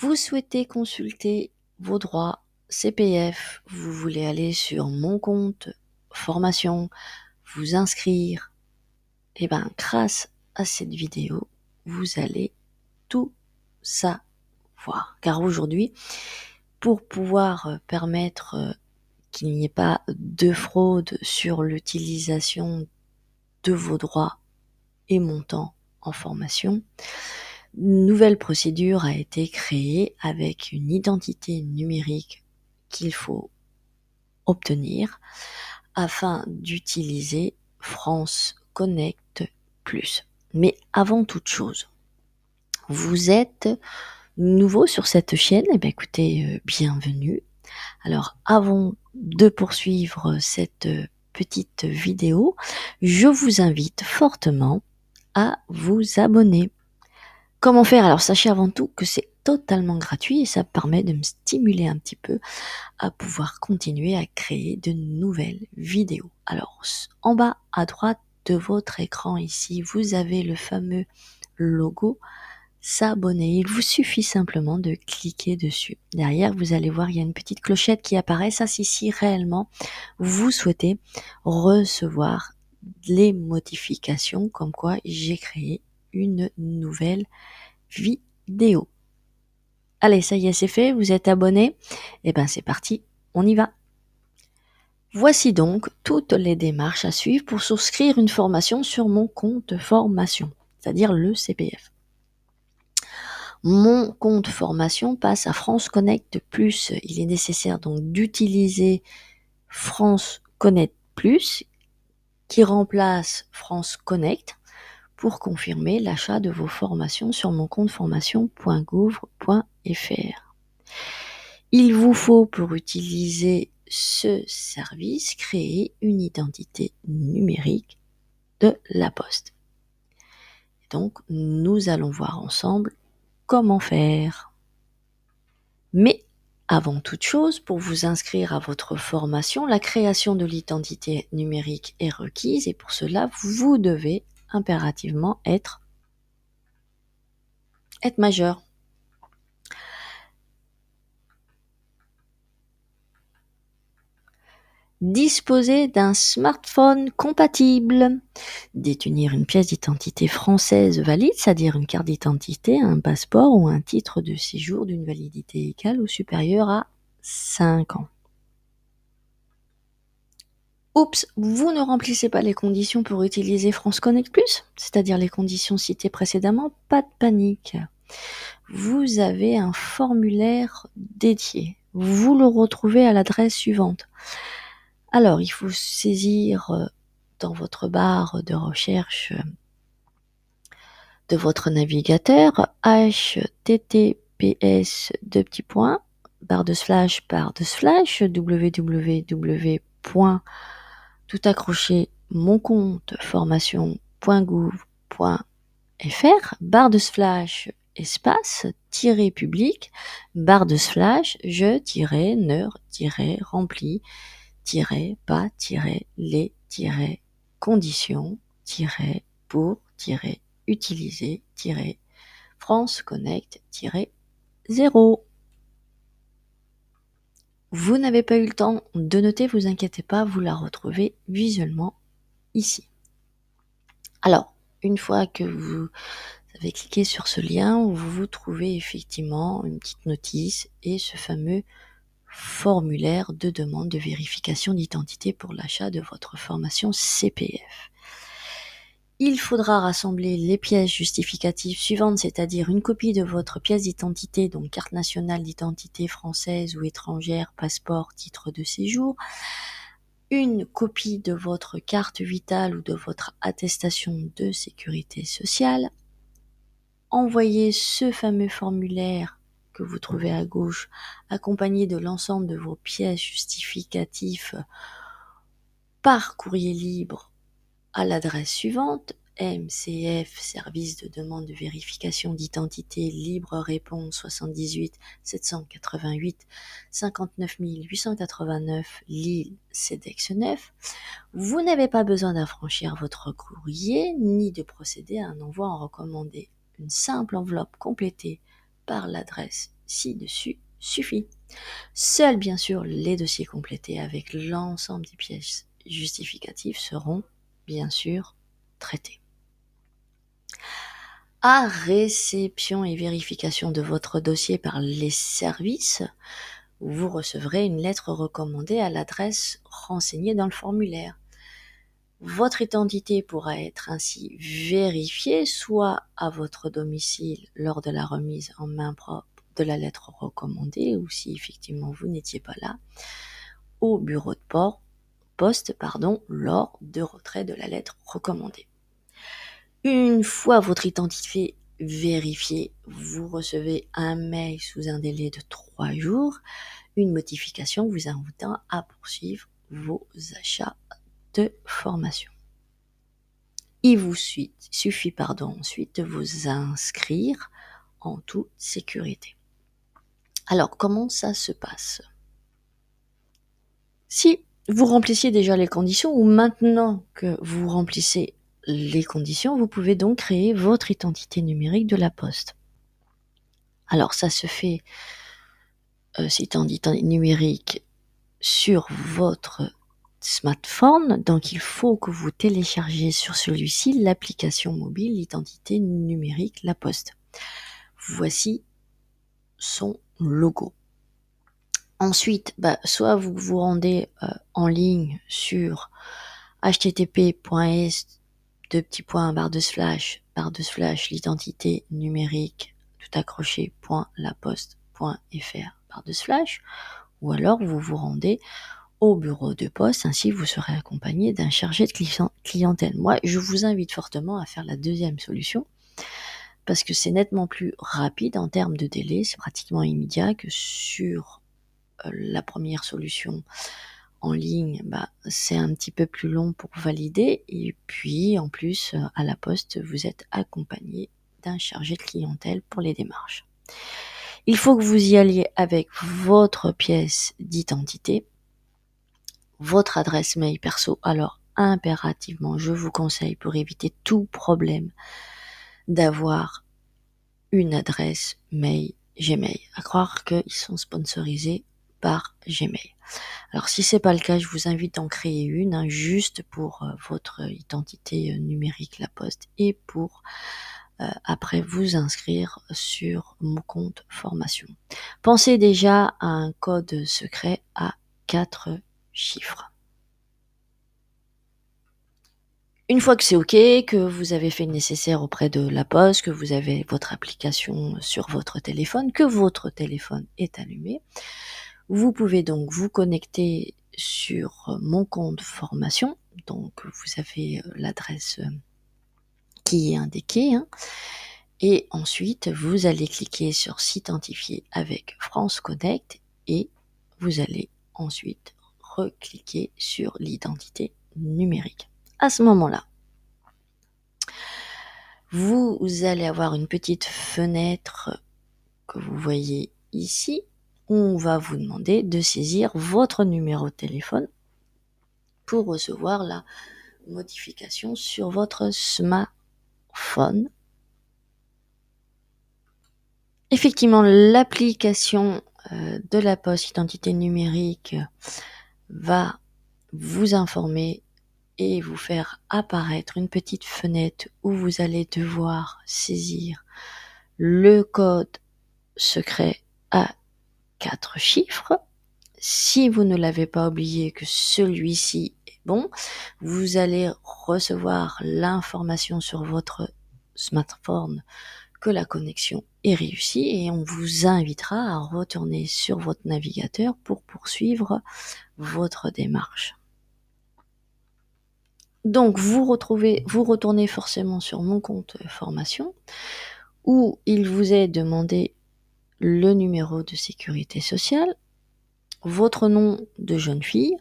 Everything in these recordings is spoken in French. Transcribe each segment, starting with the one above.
Vous souhaitez consulter vos droits CPF, vous voulez aller sur mon compte formation, vous inscrire, et bien grâce à cette vidéo, vous allez tout savoir. Car aujourd'hui, pour pouvoir permettre qu'il n'y ait pas de fraude sur l'utilisation de vos droits et montants en formation, une nouvelle procédure a été créée avec une identité numérique qu'il faut obtenir afin d'utiliser France Connect Plus. Mais avant toute chose, vous êtes nouveau sur cette chaîne, et bien écoutez, bienvenue. Alors avant de poursuivre cette petite vidéo, je vous invite fortement à vous abonner. Comment faire? Alors sachez avant tout que c'est totalement gratuit et ça permet de me stimuler un petit peu à pouvoir continuer à créer de nouvelles vidéos. Alors en bas à droite de votre écran ici, vous avez le fameux logo s'abonner. Il vous suffit simplement de cliquer dessus. Derrière, vous allez voir, il y a une petite clochette qui apparaît. Ça, c'est si réellement vous souhaitez recevoir les notifications comme quoi j'ai créé une nouvelle vidéo. Allez, ça y est, c'est fait, vous êtes abonné. Et ben c'est parti, on y va. Voici donc toutes les démarches à suivre pour souscrire une formation sur mon compte formation, c'est-à-dire le CPF. Mon compte formation passe à France Connect Plus. Il est nécessaire donc d'utiliser France Connect Plus qui remplace France Connect pour confirmer l'achat de vos formations sur mon compte formation.gouv.fr. Il vous faut pour utiliser ce service créer une identité numérique de la Poste. Donc nous allons voir ensemble comment faire. Mais avant toute chose, pour vous inscrire à votre formation, la création de l'identité numérique est requise et pour cela, vous devez impérativement être majeur. Disposer d'un smartphone compatible, détenir une pièce d'identité française valide, c'est-à-dire une carte d'identité, un passeport ou un titre de séjour d'une validité égale ou supérieure à 5 ans. Oups, vous ne remplissez pas les conditions pour utiliser France Connect Plus, c'est-à-dire les conditions citées précédemment, pas de panique. Vous avez un formulaire dédié. Vous le retrouvez à l'adresse suivante. Alors, il faut saisir dans votre barre de recherche de votre navigateur https:/// www. Tout accroché moncompteformation.gouv.fr // espace public /je-ne-rempli pas les conditions pour utiliser France Connect 0. Vous n'avez pas eu le temps de noter, vous inquiétez pas, vous la retrouvez visuellement ici. Alors, une fois que vous avez cliqué sur ce lien, vous trouvez effectivement une petite notice et ce fameux formulaire de demande de vérification d'identité pour l'achat de votre formation CPF. Il faudra rassembler les pièces justificatives suivantes, c'est-à-dire une copie de votre pièce d'identité, donc carte nationale d'identité française ou étrangère, passeport, titre de séjour, une copie de votre carte vitale ou de votre attestation de sécurité sociale. Envoyez ce fameux formulaire que vous trouvez à gauche, accompagné de l'ensemble de vos pièces justificatives par courrier libre à l'adresse suivante, MCF, service de demande de vérification d'identité, libre réponse 78 788 59 889 Lille, CEDEX 9. Vous n'avez pas besoin d'affranchir votre courrier ni de procéder à un envoi en recommandé. Une simple enveloppe complétée par l'adresse ci-dessus suffit. Seuls, bien sûr, les dossiers complétés avec l'ensemble des pièces justificatives seront, bien sûr, traités. À réception et vérification de votre dossier par les services, vous recevrez une lettre recommandée à l'adresse renseignée dans le formulaire. Votre identité pourra être ainsi vérifiée soit à votre domicile lors de la remise en main propre de la lettre recommandée, ou si effectivement vous n'étiez pas là, au bureau de poste lors de retrait de la lettre recommandée. Une fois votre identité vérifiée, vous recevez un mail sous un délai de 3 jours, une notification vous invitant à poursuivre vos achats de formation. Il vous suffit ensuite de vous inscrire en toute sécurité. Alors, comment ça se passe? Si vous remplissiez déjà les conditions, ou maintenant que vous remplissez les conditions, vous pouvez donc créer votre identité numérique de la Poste. Alors, ça se fait, cette identité numérique sur votre smartphone, donc il faut que vous téléchargez sur celui-ci l'application mobile Identité numérique La Poste. Voici son logo. Ensuite, soit vous vous rendez en ligne sur https://l'identité numérique tout accroché .laposte.fr// ou alors vous vous rendez au bureau de poste, ainsi vous serez accompagné d'un chargé de clientèle. Moi, je vous invite fortement à faire la deuxième solution, parce que c'est nettement plus rapide en termes de délai, c'est pratiquement immédiat que sur la première solution en ligne, c'est un petit peu plus long pour valider, et puis en plus, à la poste, vous êtes accompagné d'un chargé de clientèle pour les démarches. Il faut que vous y alliez avec votre pièce d'identité, votre adresse mail perso. Alors impérativement, je vous conseille, pour éviter tout problème, d'avoir une adresse mail Gmail. À croire qu'ils sont sponsorisés par Gmail. Alors si c'est pas le cas, je vous invite à en créer une, juste pour votre identité numérique La Poste, et pour après vous inscrire sur mon compte formation. Pensez déjà à un code secret à 4 chiffres. Une fois que c'est OK, que vous avez fait le nécessaire auprès de La Poste, que vous avez votre application sur votre téléphone, que votre téléphone est allumé, vous pouvez donc vous connecter sur mon compte formation. Donc vous avez l'adresse qui est indiquée, et ensuite vous allez cliquer sur s'identifier avec France Connect, et vous allez ensuite recliquer sur l'identité numérique. À ce moment-là, vous allez avoir une petite fenêtre que vous voyez ici, où on va vous demander de saisir votre numéro de téléphone pour recevoir la modification sur votre smartphone. Effectivement, l'application de La Poste Identité numérique va vous informer et vous faire apparaître une petite fenêtre où vous allez devoir saisir le code secret à 4 chiffres. Si vous ne l'avez pas oublié, que celui-ci est bon, vous allez recevoir l'information sur votre smartphone que la connexion est réussie, et on vous invitera à retourner sur votre navigateur pour poursuivre votre démarche. Donc vous retournez forcément sur mon compte formation, où il vous est demandé le numéro de sécurité sociale, votre nom de jeune fille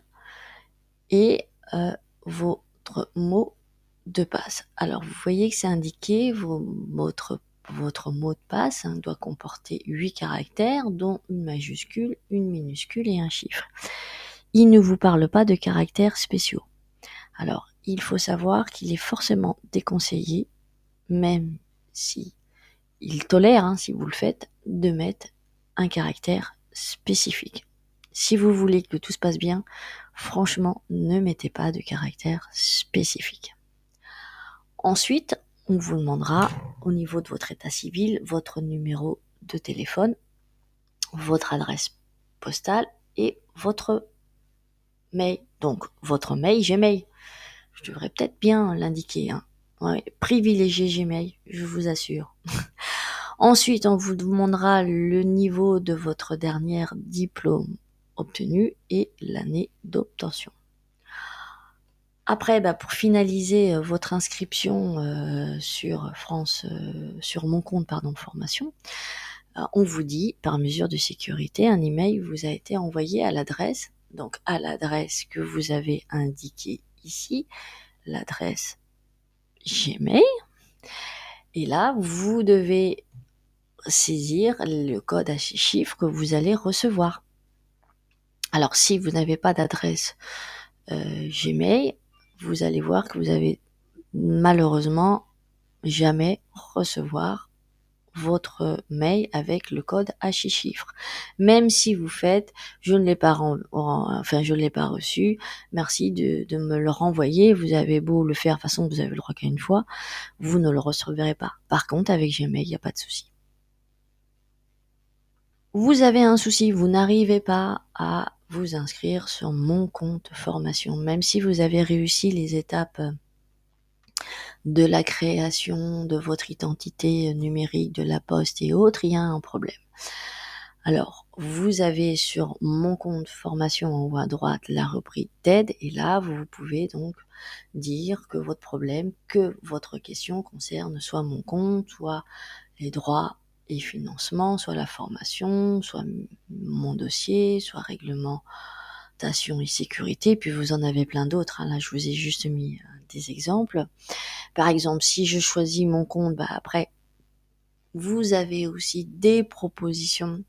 et votre mot de passe. Alors vous voyez que c'est indiqué, votre mot de passe doit comporter 8 caractères, dont une majuscule, une minuscule et un chiffre. Il ne vous parle pas de caractères spéciaux. Alors il faut savoir qu'il est forcément déconseillé, même si il tolère, hein, si vous le faites, de mettre un caractère spécifique. Si vous voulez que tout se passe bien, franchement, ne mettez pas de caractère spécifique. Ensuite, on vous demandera, au niveau de votre état civil, votre numéro de téléphone, votre adresse postale et votre mail. Donc, votre mail, Gmail. Je devrais peut-être bien l'indiquer, hein. Ouais, privilégiez Gmail, je vous assure. Ensuite, on vous demandera le niveau de votre dernier diplôme obtenu et l'année d'obtention. Après, pour finaliser votre inscription sur mon compte formation, on vous dit, par mesure de sécurité, un email vous a été envoyé à l'adresse, donc à l'adresse que vous avez indiquée ici, l'adresse Gmail. Et là, vous devez saisir le code à 6 chiffres que vous allez recevoir. Alors, si vous n'avez pas d'adresse Gmail, vous allez voir que vous avez malheureusement jamais recevoir votre mail avec le code à 6 chiffres. Même si vous faites, je ne l'ai pas reçu, merci de me le renvoyer, vous avez beau le faire, de toute façon vous avez le droit qu'à une fois, vous ne le recevrez pas. Par contre, avec Gmail, il n'y a pas de souci. Vous avez un souci, vous n'arrivez pas à vous inscrire sur mon compte formation, même si vous avez réussi les étapes de la création de votre identité numérique, de la poste et autres, il y a un problème. Alors, vous avez sur mon compte formation en haut à droite la rubrique d'aide et là, vous pouvez donc dire que votre problème, que votre question concerne soit mon compte, soit les droits et financements, soit la formation, soit mon dossier, soit réglementation et sécurité, puis vous en avez plein d'autres, hein. Là, je vous ai juste mis des exemples. Par exemple, si je choisis mon compte, après, vous avez aussi des propositions.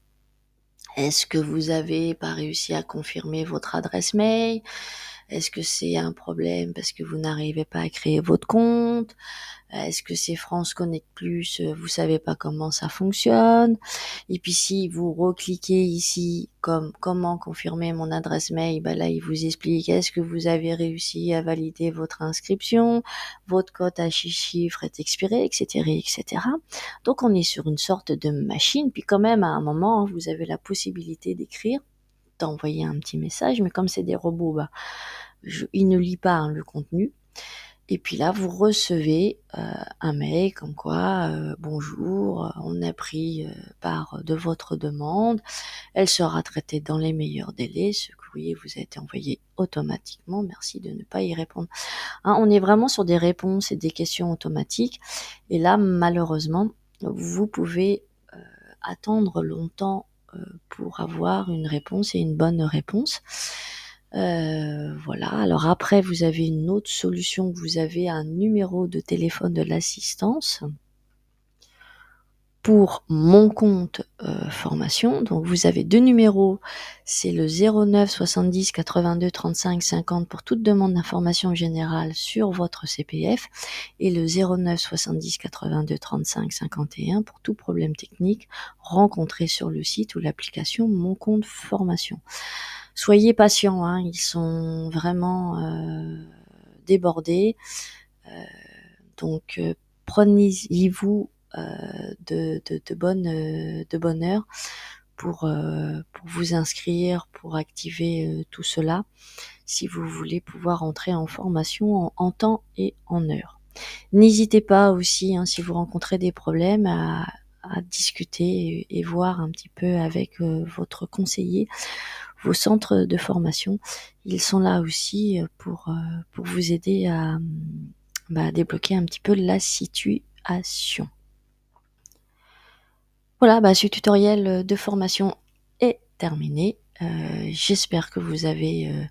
Est-ce que vous avez pas réussi à confirmer votre adresse mail? Est-ce que c'est un problème parce que vous n'arrivez pas à créer votre compte? Est-ce que c'est France Connect Plus, vous savez pas comment ça fonctionne? Et puis si vous recliquez ici comme comment confirmer mon adresse mail, là il vous explique est-ce que vous avez réussi à valider votre inscription, votre code à 6 chiffres est expiré, etc., etc. Donc on est sur une sorte de machine, puis quand même à un moment vous avez la possibilité d'écrire, d'envoyer un petit message, mais comme c'est des robots, il ne lit pas le contenu. Et puis là, vous recevez un mail comme quoi bonjour, on a pris part de votre demande, elle sera traitée dans les meilleurs délais, ce courrier vous a été envoyé automatiquement, merci de ne pas y répondre. Hein, on est vraiment sur des réponses et des questions automatiques, et là, malheureusement, vous pouvez attendre longtemps pour avoir une réponse et une bonne réponse. Voilà. Alors après, vous avez une autre solution. Vous avez un numéro de téléphone de l'assistance pour mon compte formation. Donc vous avez deux numéros. C'est le 09 70 82 35 50 pour toute demande d'information générale sur votre CPF et le 09 70 82 35 51 pour tout problème technique rencontré sur le site ou l'application Mon compte formation. Soyez patients, hein, ils sont vraiment débordés. Donc prenez-y-vous de bonne heure pour vous inscrire, pour activer tout cela, si vous voulez pouvoir entrer en formation en temps et en heure. N'hésitez pas aussi, hein, si vous rencontrez des problèmes, à discuter et voir un petit peu avec votre conseiller, vos centres de formation. Ils sont là aussi pour vous aider à débloquer un petit peu la situation. Voilà, ce tutoriel de formation est terminé. J'espère que vous avez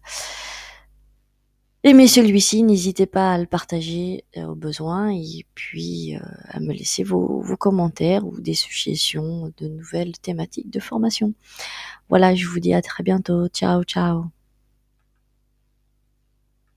aimé celui-ci. N'hésitez pas à le partager au besoin et puis à me laisser vos commentaires ou des suggestions de nouvelles thématiques de formation. Voilà, je vous dis à très bientôt. Ciao, ciao.